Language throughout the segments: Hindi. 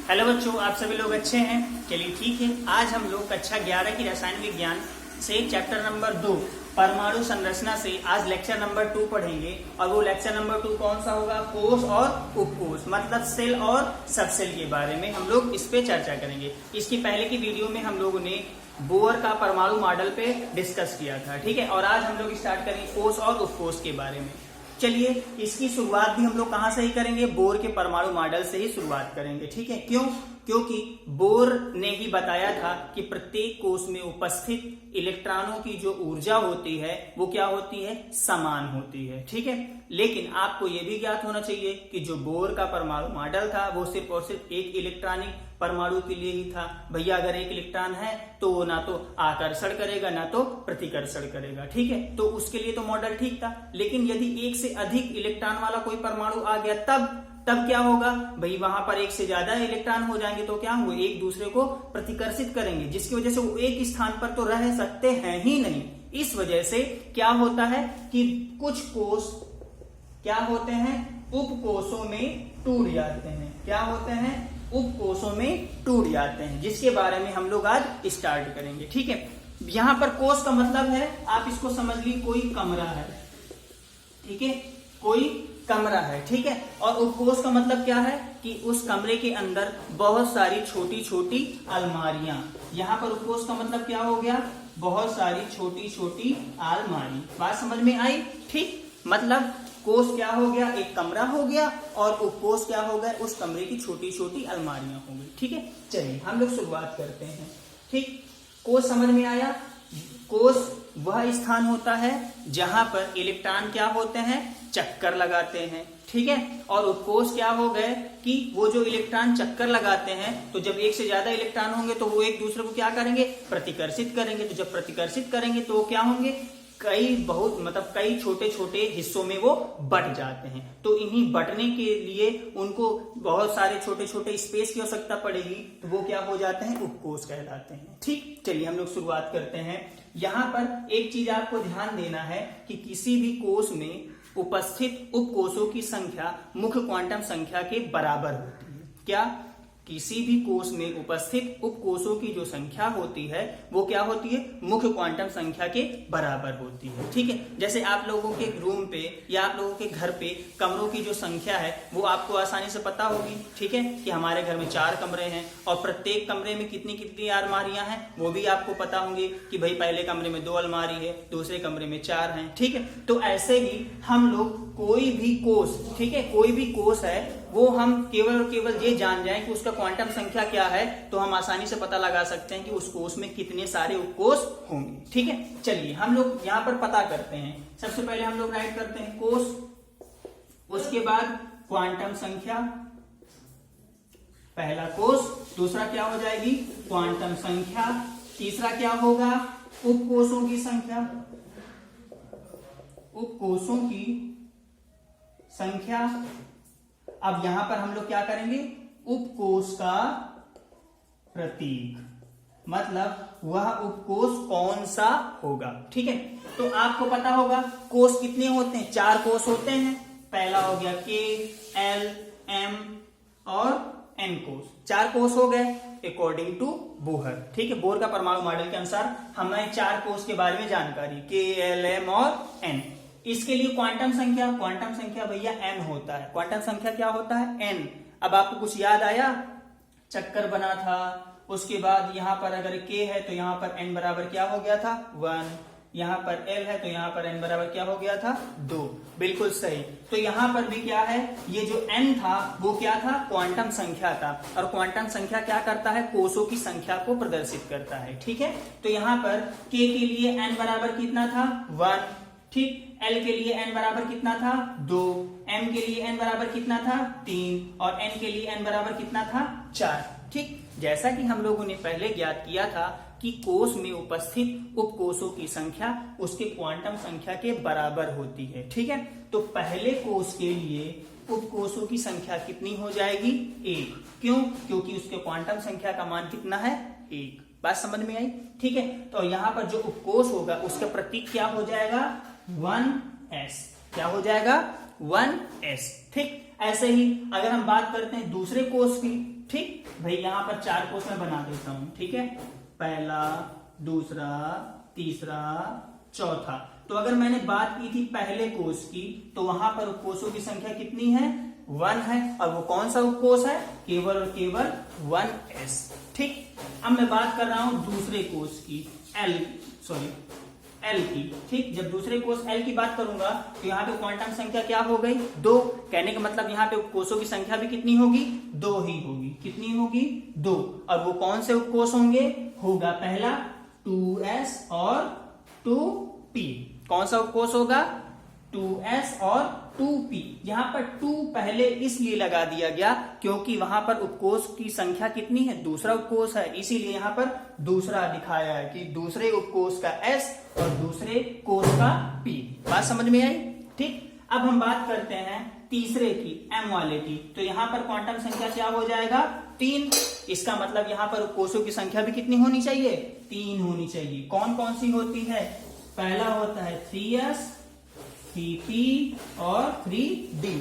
हेलो बच्चों, आप सभी लोग अच्छे हैं। चलिए ठीक है, आज हम लोग कक्षा 11 की रसायन विज्ञान से चैप्टर नंबर 2 परमाणु संरचना से आज लेक्चर नंबर 2 पढ़ेंगे। और वो लेक्चर नंबर 2 कौन सा होगा? कोष और उपकोष, मतलब सेल और सबसेल के बारे में हम लोग इस पे चर्चा करेंगे। इसकी पहले की वीडियो में हम लोगों ने बोर का परमाणु मॉडल पे डिस्कस किया था, ठीक है। और आज हम लोग स्टार्ट करेंगे कोष और उपकोष के बारे में। चलिए, इसकी शुरुआत भी हम लोग कहां से ही करेंगे? बोर के परमाणु मॉडल से ही शुरुआत करेंगे, ठीक है। क्यों? क्योंकि बोर ने ही बताया था कि प्रत्येक कोष में उपस्थित इलेक्ट्रॉनों की जो ऊर्जा होती है वो क्या होती है? समान होती है, ठीक है। लेकिन आपको यह भी ज्ञात होना चाहिए कि जो बोर का परमाणु मॉडल था वो सिर्फ और सिर्फ एक इलेक्ट्रॉनिक परमाणु के लिए ही था। भैया, अगर एक इलेक्ट्रॉन है तो वो ना तो आकर्षण करेगा ना तो प्रतिकर्षण करेगा, ठीक है। तो उसके लिए तो मॉडल ठीक था। लेकिन यदि एक से अधिक इलेक्ट्रॉन वाला कोई परमाणु आ गया तब क्या होगा भाई? वहां पर एक से ज्यादा इलेक्ट्रॉन हो जाएंगे तो क्या होंगे? एक दूसरे को प्रतिकर्षित करेंगे, जिसकी वजह से वो एक स्थान पर तो रह सकते हैं ही नहीं। इस वजह से क्या होता है कि कुछ कोष क्या होते हैं? उपकोषों में टूट जाते हैं। क्या होते हैं? उपकोषों में टूट जाते हैं, जिसके बारे में हम लोग आज स्टार्ट करेंगे, ठीक है। यहां पर कोष का मतलब है, आप इसको समझ ली, कोई कमरा है, ठीक है, कोई कमरा है, ठीक है। और उपकोष का मतलब क्या है कि उस कमरे के अंदर बहुत सारी छोटी छोटी अलमारियां। यहां पर उपकोष का मतलब क्या हो गया? बहुत सारी छोटी छोटी अलमारी। बात समझ में आई? ठीक, मतलब कोष क्या हो गया? एक कमरा हो गया, और उपकोष क्या हो गया? उस कमरे की छोटी छोटी अलमारियां हो गई, ठीक है। चलिए हम लोग शुरुआत करते हैं, ठीक। कोष समझ में आया? कोष वह स्थान होता है जहां पर इलेक्ट्रॉन क्या होते हैं? चक्कर लगाते हैं, ठीक है। और उपकोष क्या हो गए कि वो जो इलेक्ट्रॉन चक्कर लगाते हैं, तो जब एक से ज्यादा इलेक्ट्रॉन होंगे तो वो एक दूसरे को क्या करेंगे? प्रतिकर्षित करेंगे। तो जब प्रतिकर्षित करेंगे तो वो क्या होंगे? कई छोटे छोटे हिस्सों में वो बट जाते हैं। तो इन्हीं बटने के लिए उनको बहुत सारे छोटे छोटे स्पेस की आवश्यकता पड़ेगी, तो वो क्या हो जाते हैं? उपकोष कहलाते हैं, ठीक। चलिए हम लोग शुरुआत करते हैं। यहां पर एक चीज आपको ध्यान देना है कि किसी भी कोष में उपस्थित उपकोषों की संख्या मुख्य क्वांटम संख्या के बराबर होती है। क्या? किसी भी कोष में उपस्थित उपकोषों की जो संख्या होती है वो क्या होती है? मुख्य क्वांटम संख्या के बराबर होती है, ठीक है। जैसे आप लोगों के रूम पे या आप लोगों के घर पे कमरों की जो संख्या है वो आपको आसानी से पता होगी, ठीक है, कि हमारे घर में 4 कमरे हैं और प्रत्येक कमरे में कितनी कितनी अलमारियां हैं वो भी आपको पता होंगी कि भाई पहले कमरे में 2 अलमारी है, दूसरे कमरे में 4 हैं, ठीक है। तो ऐसे ही हम लोग कोई भी कोष, ठीक है, कोई भी कोष है वो हम केवल और केवल ये जान जाएं कि उसका क्वांटम संख्या क्या है तो हम आसानी से पता लगा सकते हैं कि उस कोष में कितने सारे उपकोष होंगे, ठीक है। चलिए हम लोग यहाँ पर पता करते हैं। सबसे पहले हम लोग राइट करते हैं कोष, उसके बाद क्वांटम संख्या, पहला कोष, दूसरा क्या हो जाएगी? क्वांटम संख्या, तीसरा क्या होगा? उपकोषों की संख्या, उपकोषों की संख्या। अब यहां पर हम लोग क्या करेंगे? उपकोष का प्रतीक, मतलब वह उपकोष कौन सा होगा, ठीक है। तो आपको पता होगा कोष कितने होते हैं? 4 कोष होते हैं। पहला हो गया K, L, M और N कोष। 4 कोष हो गए अकॉर्डिंग टू बोहर, ठीक है। बोर का परमाणु मॉडल के अनुसार हमें 4 कोष के बारे में जानकारी, K, L, M और N। इसके लिए क्वांटम संख्या भैया n होता है। क्वांटम संख्या क्या होता है? n। अब आपको कुछ याद आया? चक्कर बना था, उसके बाद यहां पर अगर k है तो यहां पर n बराबर क्या हो गया था? 1। यहां पर l है तो यहां पर n बराबर क्या हो गया था? 2। बिल्कुल सही। तो यहां पर भी क्या है? ये जो n था वो क्या था? क्वांटम संख्या था। और क्वांटम संख्या क्या करता है? कोषों की संख्या को प्रदर्शित करता है, ठीक है। तो यहां पर k के लिए n बराबर कितना था? 1, ठीक। L के लिए n बराबर कितना था? 2। M के लिए n बराबर कितना था? 3। और N के लिए n बराबर कितना था? 4, ठीक। जैसा कि हम लोगों ने पहले ज्ञात किया था कि कोष में उपस्थित उपकोषों की संख्या उसके क्वांटम संख्या के बराबर होती है, ठीक है। तो पहले कोष के लिए उपकोषों की संख्या कितनी हो जाएगी? 1। क्यों? क्योंकि उसके क्वांटम संख्या का मान कितना है? 1। बात समझ में आई? ठीक है। तो यहां पर जो उपकोष होगा उसका प्रतीक क्या हो जाएगा? 1s। क्या हो जाएगा? 1s, ठीक। ऐसे ही अगर हम बात करते हैं दूसरे कोष की, ठीक भाई, यहाँ पर 4 कोष मैं बना देता हूं, ठीक है, पहला, दूसरा, तीसरा, चौथा। तो अगर मैंने बात की थी पहले कोष की, तो वहां पर उपकोषों की संख्या कितनी है? 1 है। और वो कौन सा उपकोष है? केवल और केवल 1s। ठीक, अब मैं बात कर रहा हूं दूसरे कोष की, L की। ठीक, जब दूसरे कोष L की बात करूंगा तो यहाँ पे क्वांटम संख्या क्या हो गई? 2। कहने का मतलब यहाँ पे उपकोषों की संख्या भी कितनी होगी? 2 ही होगी। कितनी होगी? 2। और वो कौन से उपकोष होंगे? होगा पहला 2s और 2p। कौन सा उपकोष होगा? 2s और 2p। यहाँ पर 2 पहले इसलिए लगा दिया गया क्योंकि वहां पर उपकोष की संख्या कितनी है? दूसरा उपकोष है, इसीलिए यहाँ पर दूसरा दिखाया है कि दूसरे उपकोष का s और दूसरे कोष का p। बात समझ में आई? ठीक, अब हम बात करते हैं तीसरे की, m वाले की। तो यहाँ पर क्वांटम संख्या क्या हो जाएगा? 3। इसका मतलब यहाँ पर उपकोषों की संख्या भी कितनी होनी चाहिए? 3 होनी चाहिए। कौन कौन सी होती है? पहला होता है 3s, 3p और 3d।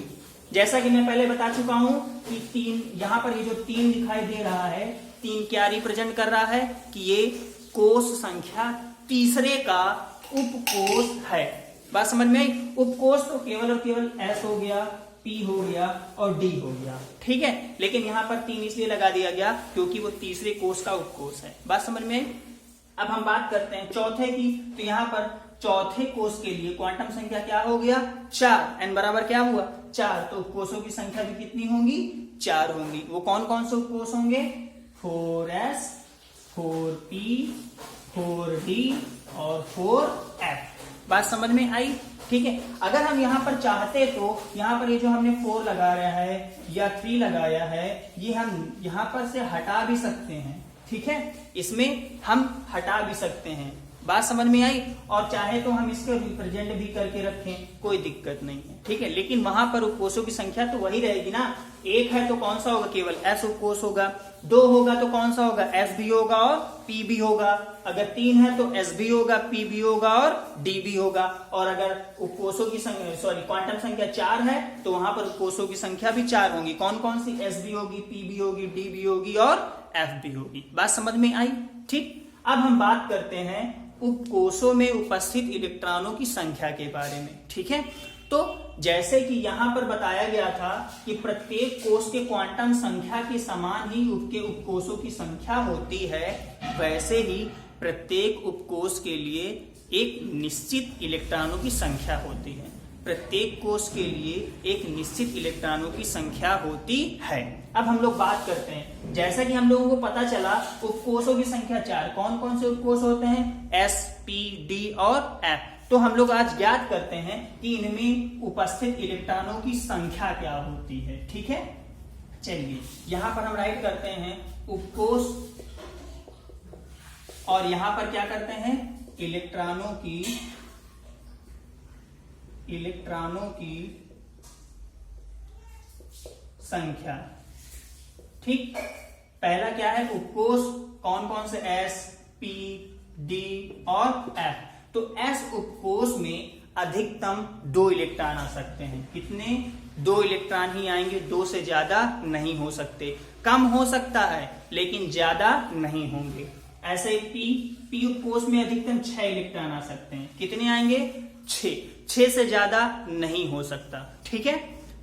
जैसा कि मैं पहले बता चुका हूं कि 3, यहां पर ये जो 3 दिखाई दे रहा है, 3 क्या रिप्रेजेंट कर रहा है? कि ये कोष संख्या तीसरे का उपकोष है। बात समझ में आई? उपकोष तो केवल और केवल s हो गया, p हो गया और d हो गया, ठीक है। लेकिन यहां पर 3 इसलिए लगा दिया गया क्योंकि वो तीसरे कोष का उपकोष है। बात समझ में आई? अब हम बात करते हैं चौथे की। तो यहाँ पर चौथे कोष के लिए क्वांटम संख्या क्या हो गया? 4। n बराबर क्या हुआ? 4। तो कोषों की संख्या भी कितनी होंगी? 4 होंगी। वो कौन कौन से कोष होंगे? 4s, 4p, 4d और 4f। बात समझ में आई? ठीक है। अगर हम यहाँ पर चाहते तो यहाँ पर ये जो हमने 4 लगाया है या 3 लगाया है, ये हम यहाँ पर से हटा भी सकते हैं, ठीक है, इसमें हम हटा भी सकते हैं। बात समझ में आई? और चाहे तो हम इसको रिप्रेजेंट भी करके रखें, कोई दिक्कत नहीं है, ठीक है। लेकिन वहां पर उपकोषों की संख्या तो वही रहेगी ना। 1 है तो कौन सा होगा? केवल s उपकोष होगा। 2 होगा तो कौन सा होगा? s भी होगा और p भी होगा। अगर 3 है तो s भी होगा, p भी होगा और d भी होगा। और अगर उपकोषों की क्वांटम संख्या 4 है तो वहां पर उपकोषों की संख्या भी 4 होंगी। कौन कौन सी? s भी होगी, p भी होगी, d भी होगी और f भी होगी। बात समझ में आई? ठीक, अब हम बात करते हैं उपकोषों में उपस्थित इलेक्ट्रॉनों की संख्या के बारे में, ठीक है। तो जैसे कि यहां पर बताया गया था कि प्रत्येक कोष के क्वांटम संख्या के समान ही उसके उपकोषों की संख्या होती है, वैसे ही प्रत्येक उपकोष के लिए एक निश्चित इलेक्ट्रॉनों की संख्या होती है। प्रत्येक कोष के लिए एक निश्चित इलेक्ट्रॉनों की संख्या होती है। अब हम लोग बात करते हैं, जैसा कि हम लोगों को पता चला उपकोषों की संख्या 4। कौन कौन से उपकोष होते हैं? s, p, d और f। तो हम लोग आज ज्ञात करते हैं कि इनमें उपस्थित इलेक्ट्रॉनों की संख्या क्या होती है, ठीक है। चलिए यहां पर हम राइट करते हैं उपकोष और यहां पर क्या करते हैं? इलेक्ट्रॉनों की संख्या, ठीक। पहला क्या है? उपकोष कौन कौन से? s, p, d और f। तो s उपकोष में अधिकतम 2 इलेक्ट्रॉन आ सकते हैं। कितने? 2 इलेक्ट्रॉन ही आएंगे, 2 से ज्यादा नहीं हो सकते। कम हो सकता है लेकिन ज्यादा नहीं होंगे। ऐसे p उपकोष में अधिकतम 6 इलेक्ट्रॉन आ सकते हैं। कितने आएंगे? 6 से ज्यादा नहीं हो सकता, ठीक है।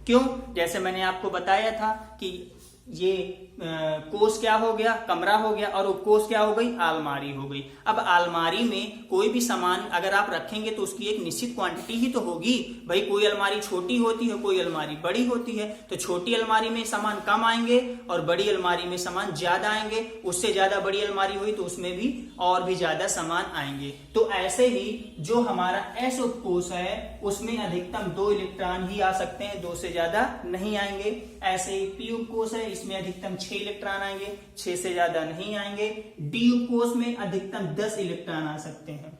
क्यों? जैसे मैंने आपको बताया था कि ये कोष क्या हो गया? कमरा हो गया। और उपकोष क्या हो गई? अलमारी हो गई। अब अलमारी में कोई भी सामान अगर आप रखेंगे तो उसकी एक निश्चित क्वांटिटी ही तो होगी भाई। कोई अलमारी छोटी होती है, कोई अलमारी बड़ी होती है। तो छोटी अलमारी में सामान कम आएंगे और बड़ी अलमारी में सामान ज्यादा आएंगे। उससे ज्यादा बड़ी अलमारी हुई तो उसमें भी और भी ज्यादा सामान आएंगे। तो ऐसे ही जो हमारा s उपकोष है उसमें अधिकतम 2 इलेक्ट्रॉन ही आ सकते हैं, 2 से ज्यादा नहीं आएंगे। ऐसे ही p उपकोष है, इसमें अधिकतम 6 इलेक्ट्रॉन आएंगे, 6 से ज्यादा नहीं आएंगे। d उपकोष में अधिकतम 10 इलेक्ट्रॉन आ सकते हैं,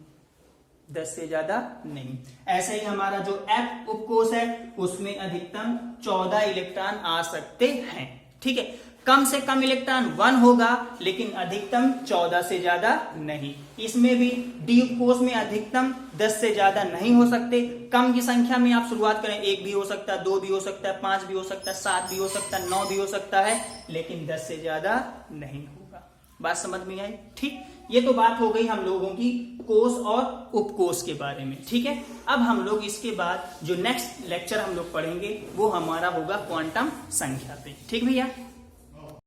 10 से ज्यादा नहीं। ऐसे ही हमारा जो f उपकोष है उसमें अधिकतम 14 इलेक्ट्रॉन आ सकते हैं, ठीक है। कम से कम इलेक्ट्रॉन 1 होगा, लेकिन अधिकतम 14 से ज्यादा नहीं। इसमें भी डी कोष में अधिकतम 10 से ज्यादा नहीं हो सकते। कम की संख्या में आप शुरुआत करें, 1 भी हो सकता है, 2 भी हो सकता है, 5 भी हो सकता है, 7 भी हो सकता है, 9 भी हो सकता है, लेकिन 10 से ज्यादा नहीं होगा। बात समझ में आई? ठीक, ये तो बात हो गई हम लोगों की कोष और उपकोष के बारे में। ठीक है, अब हम लोग इसके बाद जो नेक्स्ट लेक्चर हम लोग पढ़ेंगे वो हमारा होगा क्वांटम संख्या पे। ठीक भैया।